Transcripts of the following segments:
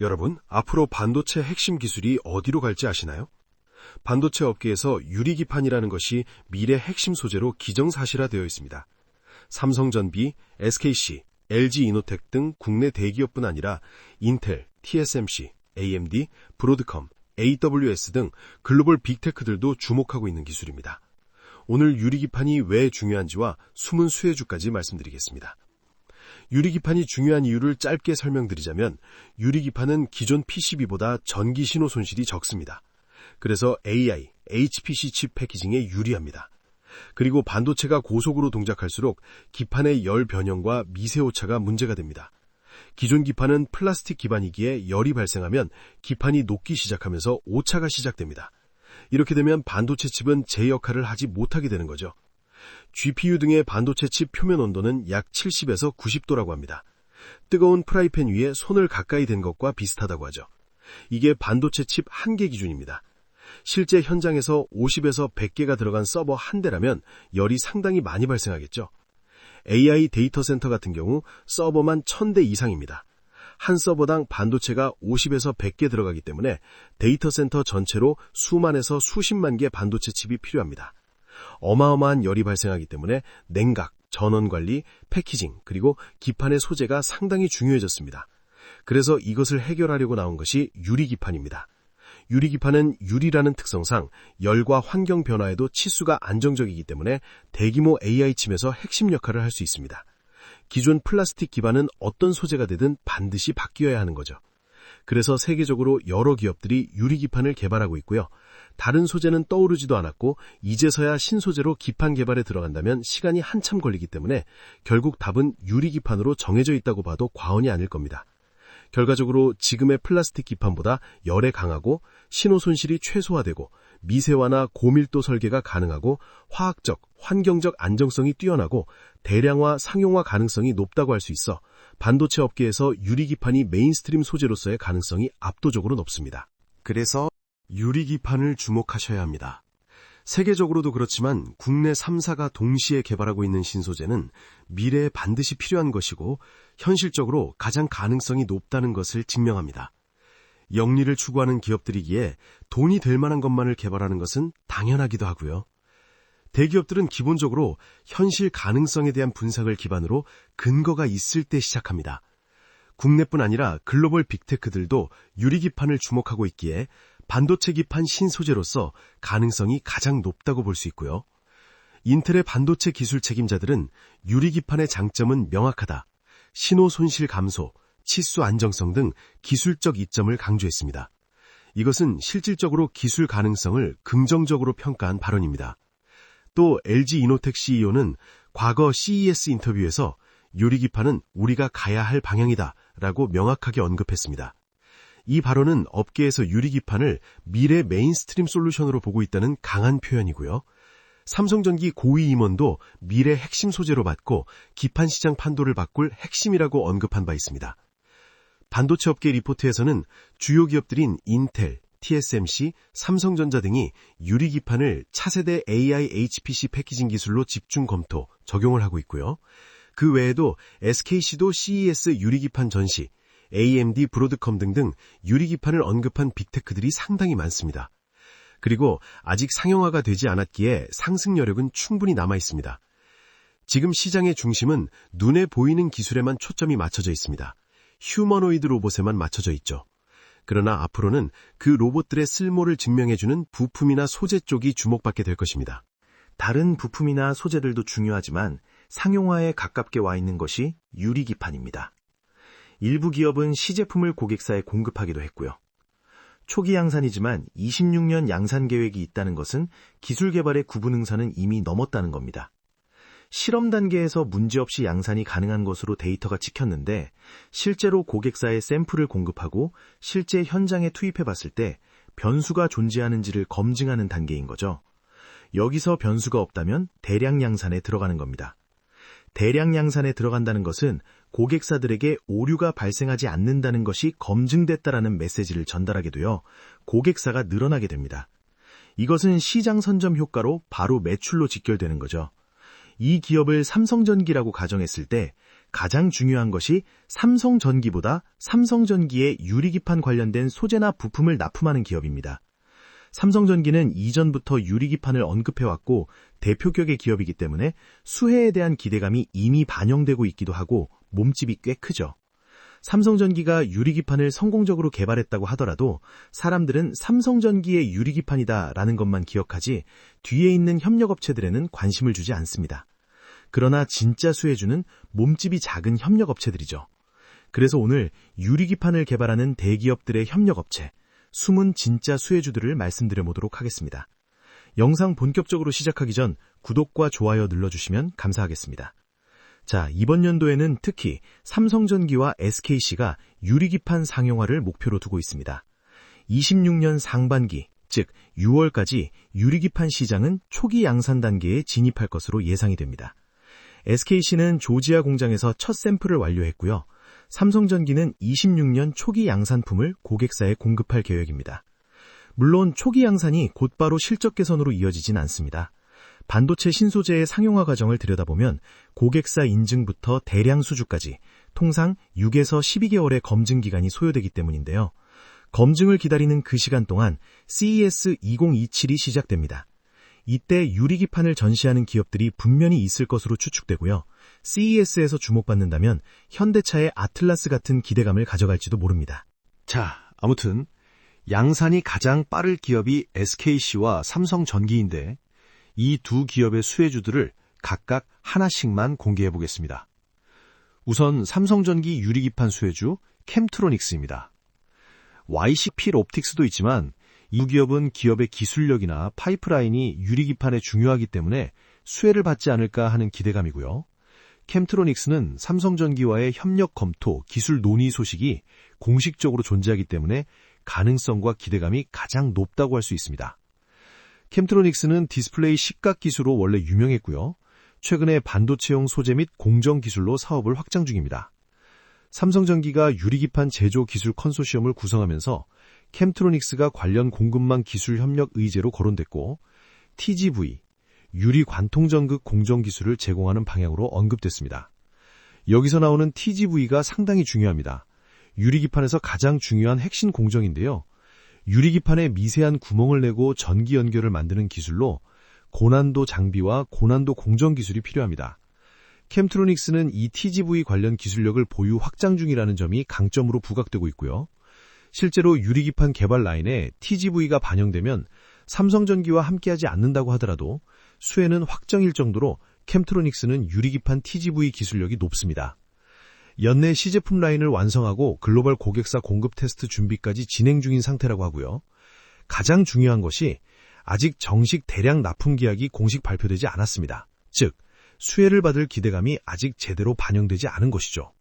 여러분, 앞으로 반도체 핵심 기술이 어디로 갈지 아시나요? 반도체 업계에서 유리기판이라는 것이 미래 핵심 소재로 기정사실화되어 있습니다. 삼성전비, SKC, LG이노텍 등 국내 대기업뿐 아니라 인텔, TSMC, AMD, 브로드컴, AWS 등 글로벌 빅테크들도 주목하고 있는 기술입니다. 오늘 유리기판이 왜 중요한지와 숨은 수혜주까지 말씀드리겠습니다. 유리기판이 중요한 이유를 짧게 설명드리자면 유리기판은 기존 PCB보다 전기 신호 손실이 적습니다. 그래서 AI, HPC 칩 패키징에 유리합니다. 그리고 반도체가 고속으로 동작할수록 기판의 열 변형과 미세 오차가 문제가 됩니다. 기존 기판은 플라스틱 기반이기에 열이 발생하면 기판이 녹기 시작하면서 오차가 시작됩니다. 이렇게 되면 반도체 칩은 제 역할을 하지 못하게 되는 거죠. GPU 등의 반도체 칩 표면 온도는 약 70에서 90도라고 합니다. 뜨거운 프라이팬 위에 손을 가까이 댄 것과 비슷하다고 하죠. 이게 반도체 칩 한 개 기준입니다. 실제 현장에서 50에서 100개가 들어간 서버 한 대라면 열이 상당히 많이 발생하겠죠. AI 데이터 센터 같은 경우 서버만 1000대 이상입니다. 한 서버당 반도체가 50에서 100개 들어가기 때문에 데이터 센터 전체로 수만에서 수십만 개 반도체 칩이 필요합니다. 어마어마한 열이 발생하기 때문에 냉각, 전원 관리, 패키징, 그리고 기판의 소재가 상당히 중요해졌습니다. 그래서 이것을 해결하려고 나온 것이 유리기판입니다. 유리기판은 유리라는 특성상 열과 환경 변화에도 치수가 안정적이기 때문에 대규모 AI 칩에서 핵심 역할을 할 수 있습니다. 기존 플라스틱 기반은 어떤 소재가 되든 반드시 바뀌어야 하는 거죠. 그래서 세계적으로 여러 기업들이 유리기판을 개발하고 있고요. 다른 소재는 떠오르지도 않았고 이제서야 신소재로 기판 개발에 들어간다면 시간이 한참 걸리기 때문에 결국 답은 유리기판으로 정해져 있다고 봐도 과언이 아닐 겁니다. 결과적으로 지금의 플라스틱 기판보다 열에 강하고 신호 손실이 최소화되고 미세화나 고밀도 설계가 가능하고 화학적, 환경적 안정성이 뛰어나고 대량화, 상용화 가능성이 높다고 할 수 있어 반도체 업계에서 유리기판이 메인스트림 소재로서의 가능성이 압도적으로 높습니다. 그래서 유리기판을 주목하셔야 합니다. 세계적으로도 그렇지만 국내 3사가 동시에 개발하고 있는 신소재는 미래에 반드시 필요한 것이고 현실적으로 가장 가능성이 높다는 것을 증명합니다. 영리를 추구하는 기업들이기에 돈이 될 만한 것만을 개발하는 것은 당연하기도 하고요. 대기업들은 기본적으로 현실 가능성에 대한 분석을 기반으로 근거가 있을 때 시작합니다. 국내뿐 아니라 글로벌 빅테크들도 유리기판을 주목하고 있기에 반도체 기판 신소재로서 가능성이 가장 높다고 볼 수 있고요. 인텔의 반도체 기술 책임자들은 유리기판의 장점은 명확하다, 신호 손실 감소, 치수 안정성 등 기술적 이점을 강조했습니다. 이것은 실질적으로 기술 가능성을 긍정적으로 평가한 발언입니다. 또 LG이노텍 CEO는 과거 CES 인터뷰에서 유리기판은 우리가 가야 할 방향이다 라고 명확하게 언급했습니다. 이 발언은 업계에서 유리기판을 미래 메인스트림 솔루션으로 보고 있다는 강한 표현이고요. 삼성전기 고위 임원도 미래 핵심 소재로 받고 기판 시장 판도를 바꿀 핵심이라고 언급한 바 있습니다. 반도체 업계 리포트에서는 주요 기업들인 인텔, TSMC, 삼성전자 등이 유리기판을 차세대 AI HPC 패키징 기술로 집중 검토, 적용을 하고 있고요. 그 외에도 SKC도 CES 유리기판 전시, AMD, 브로드컴 등등 유리기판을 언급한 빅테크들이 상당히 많습니다. 그리고 아직 상용화가 되지 않았기에 상승 여력은 충분히 남아 있습니다. 지금 시장의 중심은 눈에 보이는 기술에만 초점이 맞춰져 있습니다. 휴머노이드 로봇에만 맞춰져 있죠. 그러나 앞으로는 그 로봇들의 쓸모를 증명해주는 부품이나 소재 쪽이 주목받게 될 것입니다. 다른 부품이나 소재들도 중요하지만 상용화에 가깝게 와 있는 것이 유리기판입니다. 일부 기업은 시제품을 고객사에 공급하기도 했고요. 초기 양산이지만 26년 양산 계획이 있다는 것은 기술 개발의 구분응선은 이미 넘었다는 겁니다. 실험 단계에서 문제없이 양산이 가능한 것으로 데이터가 찍혔는데 실제로 고객사에 샘플을 공급하고 실제 현장에 투입해 봤을 때 변수가 존재하는지를 검증하는 단계인 거죠. 여기서 변수가 없다면 대량 양산에 들어가는 겁니다. 대량 양산에 들어간다는 것은 고객사들에게 오류가 발생하지 않는다는 것이 검증됐다라는 메시지를 전달하게 되어 고객사가 늘어나게 됩니다. 이것은 시장 선점 효과로 바로 매출로 직결되는 거죠. 이 기업을 삼성전기라고 가정했을 때 가장 중요한 것이 삼성전기보다 삼성전기의 유리기판 관련된 소재나 부품을 납품하는 기업입니다. 삼성전기는 이전부터 유리기판을 언급해왔고 대표격의 기업이기 때문에 수혜에 대한 기대감이 이미 반영되고 있기도 하고 몸집이 꽤 크죠. 삼성전기가 유리기판을 성공적으로 개발했다고 하더라도 사람들은 삼성전기의 유리기판이다라는 것만 기억하지 뒤에 있는 협력업체들에는 관심을 주지 않습니다. 그러나 진짜 수혜주는 몸집이 작은 협력업체들이죠. 그래서 오늘 유리기판을 개발하는 대기업들의 협력업체, 숨은 진짜 수혜주들을 말씀드려 보도록 하겠습니다. 영상 본격적으로 시작하기 전 구독과 좋아요 눌러주시면 감사하겠습니다. 자, 이번 연도에는 특히 삼성전기와 SKC가 유리기판 상용화를 목표로 두고 있습니다. 26년 상반기, 즉 6월까지 유리기판 시장은 초기 양산 단계에 진입할 것으로 예상이 됩니다. SKC는 조지아 공장에서 첫 샘플을 완료했고요. 삼성전기는 26년 초기 양산품을 고객사에 공급할 계획입니다. 물론 초기 양산이 곧바로 실적 개선으로 이어지진 않습니다. 반도체 신소재의 상용화 과정을 들여다보면 고객사 인증부터 대량 수주까지 통상 6에서 12개월의 검증 기간이 소요되기 때문인데요. 검증을 기다리는 그 시간 동안 CES 2027이 시작됩니다. 이때 유리기판을 전시하는 기업들이 분명히 있을 것으로 추측되고요. CES에서 주목받는다면 현대차의 아틀라스 같은 기대감을 가져갈지도 모릅니다. 자, 아무튼 양산이 가장 빠를 기업이 SKC와 삼성전기인데 이 두 기업의 수혜주들을 각각 하나씩만 공개해 보겠습니다. 우선 삼성전기 유리기판 수혜주 캠트로닉스입니다. YCP 옵틱스도 있지만 이 기업은 기업의 기술력이나 파이프라인이 유리기판에 중요하기 때문에 수혜를 받지 않을까 하는 기대감이고요. 캠트로닉스는 삼성전기와의 협력 검토, 기술 논의 소식이 공식적으로 존재하기 때문에 가능성과 기대감이 가장 높다고 할 수 있습니다. 캠트로닉스는 디스플레이 식각 기술로 원래 유명했고요. 최근에 반도체용 소재 및 공정 기술로 사업을 확장 중입니다. 삼성전기가 유리기판 제조 기술 컨소시엄을 구성하면서 캠트로닉스가 관련 공급망 기술 협력 의제로 거론됐고 TGV, 유리 관통전극 공정 기술을 제공하는 방향으로 언급됐습니다. 여기서 나오는 TGV가 상당히 중요합니다. 유리기판에서 가장 중요한 핵심 공정인데요. 유리기판에 미세한 구멍을 내고 전기 연결을 만드는 기술로 고난도 장비와 고난도 공정 기술이 필요합니다. 캠트로닉스는 이 TGV 관련 기술력을 보유 확장 중이라는 점이 강점으로 부각되고 있고요. 실제로 유리기판 개발 라인에 TGV가 반영되면 삼성전기와 함께하지 않는다고 하더라도 수혜는 확정일 정도로 캠트로닉스는 유리기판 TGV 기술력이 높습니다. 연내 시제품 라인을 완성하고 글로벌 고객사 공급 테스트 준비까지 진행 중인 상태라고 하고요. 가장 중요한 것이 아직 정식 대량 납품 계약이 공식 발표되지 않았습니다. 즉, 수혜를 받을 기대감이 아직 제대로 반영되지 않은 것이죠.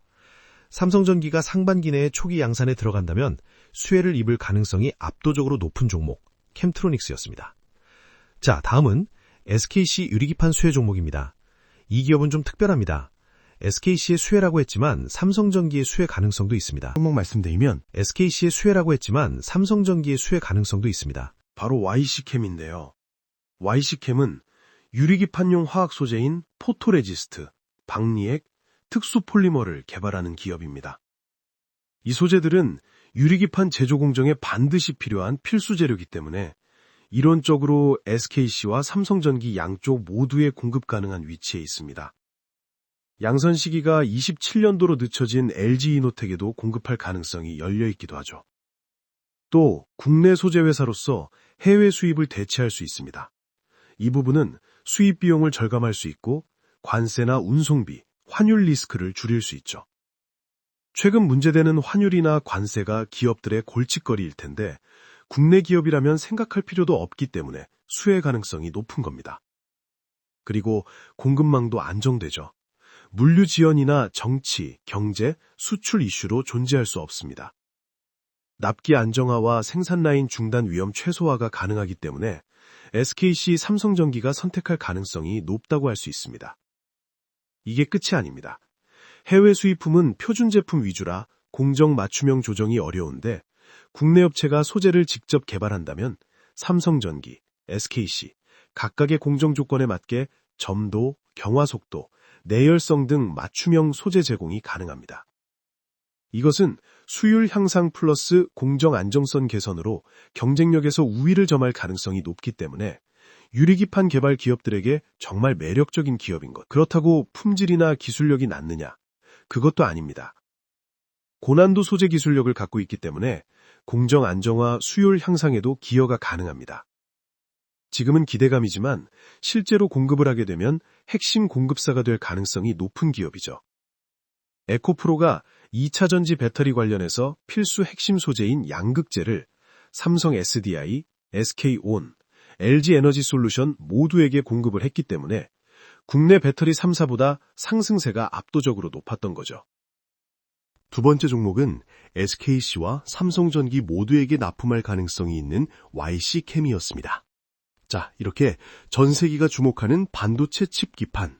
삼성전기가 상반기 내에 초기 양산에 들어간다면 수혜를 입을 가능성이 압도적으로 높은 종목, 캠트로닉스였습니다. 자, 다음은 SKC 유리기판 수혜 종목입니다. 이 기업은 좀 특별합니다. SKC의 수혜라고 했지만 삼성전기의 수혜 가능성도 있습니다. 종목 말씀드리면 SKC의 수혜라고 했지만 삼성전기의 수혜 가능성도 있습니다. 바로 YC캠인데요. YC캠은 유리기판용 화학 소재인 포토레지스트, 박리액, 특수 폴리머를 개발하는 기업입니다. 이 소재들은 유리기판 제조 공정에 반드시 필요한 필수 재료이기 때문에 이론적으로 SKC와 삼성전기 양쪽 모두에 공급 가능한 위치에 있습니다. 양선 시기가 27년도로 늦춰진 LG이노텍에도 공급할 가능성이 열려 있기도 하죠. 또 국내 소재 회사로서 해외 수입을 대체할 수 있습니다. 이 부분은 수입 비용을 절감할 수 있고 관세나 운송비, 환율 리스크를 줄일 수 있죠. 최근 문제되는 환율이나 관세가 기업들의 골칫거리일 텐데 국내 기업이라면 생각할 필요도 없기 때문에 수혜 가능성이 높은 겁니다. 그리고 공급망도 안정되죠. 물류 지연이나 정치, 경제, 수출 이슈로 존재할 수 없습니다. 납기 안정화와 생산 라인 중단 위험 최소화가 가능하기 때문에 SKC 삼성전기가 선택할 가능성이 높다고 할 수 있습니다. 이게 끝이 아닙니다. 해외 수입품은 표준 제품 위주라 공정 맞춤형 조정이 어려운데 국내 업체가 소재를 직접 개발한다면 삼성전기, SKC 각각의 공정 조건에 맞게 점도, 경화 속도, 내열성 등 맞춤형 소재 제공이 가능합니다. 이것은 수율 향상 플러스 공정 안정성 개선으로 경쟁력에서 우위를 점할 가능성이 높기 때문에 유리기판 개발 기업들에게 정말 매력적인 기업인 것. 그렇다고 품질이나 기술력이 낮느냐? 그것도 아닙니다. 고난도 소재 기술력을 갖고 있기 때문에 공정 안정화, 수율 향상에도 기여가 가능합니다. 지금은 기대감이지만 실제로 공급을 하게 되면 핵심 공급사가 될 가능성이 높은 기업이죠. 에코프로가 2차 전지 배터리 관련해서 필수 핵심 소재인 양극재를 삼성 SDI, SK온, LG 에너지 솔루션 모두에게 공급을 했기 때문에 국내 배터리 3사보다 상승세가 압도적으로 높았던 거죠. 두 번째 종목은 SKC와 삼성전기 모두에게 납품할 가능성이 있는 YC캠이었습니다. 자, 이렇게 전 세계가 주목하는 반도체 칩 기판,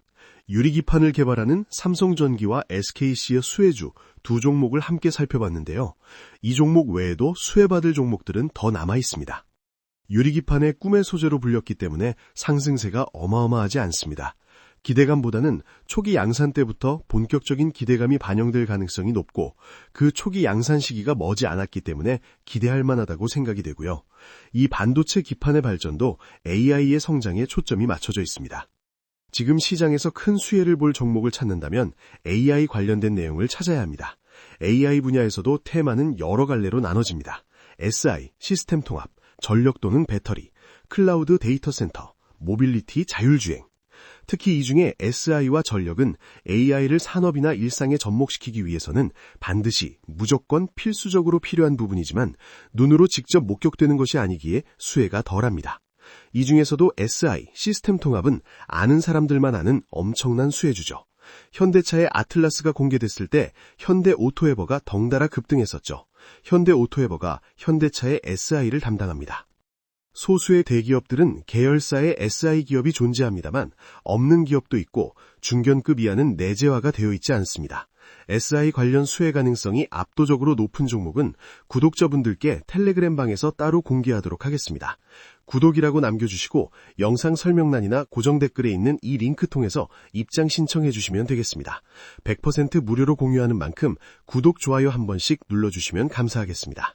유리기판을 개발하는 삼성전기와 SKC의 수혜주 두 종목을 함께 살펴봤는데요. 이 종목 외에도 수혜받을 종목들은 더 남아 있습니다. 유리기판의 꿈의 소재로 불렸기 때문에 상승세가 어마어마하지 않습니다. 기대감보다는 초기 양산 때부터 본격적인 기대감이 반영될 가능성이 높고 그 초기 양산 시기가 머지 않았기 때문에 기대할 만하다고 생각이 되고요. 이 반도체 기판의 발전도 AI의 성장에 초점이 맞춰져 있습니다. 지금 시장에서 큰 수혜를 볼 종목을 찾는다면 AI 관련된 내용을 찾아야 합니다. AI 분야에서도 테마는 여러 갈래로 나눠집니다. SI, 시스템 통합, 전력 또는 배터리, 클라우드 데이터 센터, 모빌리티 자율주행. 특히 이 중에 SI와 전력은 AI를 산업이나 일상에 접목시키기 위해서는 반드시 무조건 필수적으로 필요한 부분이지만 눈으로 직접 목격되는 것이 아니기에 수혜가 덜합니다. 이 중에서도 SI, 시스템 통합은 아는 사람들만 아는 엄청난 수혜주죠. 현대차의 아틀라스가 공개됐을 때 현대오토에버가 덩달아 급등했었죠. 현대오토에버가 현대차의 SI를 담당합니다. 소수의 대기업들은 계열사의 SI 기업이 존재합니다만 없는 기업도 있고 중견급 이하는 내재화가 되어 있지 않습니다. SI 관련 수혜 가능성이 압도적으로 높은 종목은 구독자분들께 텔레그램 방에서 따로 공개하도록 하겠습니다. 구독이라고 남겨주시고 영상 설명란이나 고정 댓글에 있는 이 링크 통해서 입장 신청해 주시면 되겠습니다. 100% 무료로 공유하는 만큼 구독, 좋아요 한 번씩 눌러주시면 감사하겠습니다.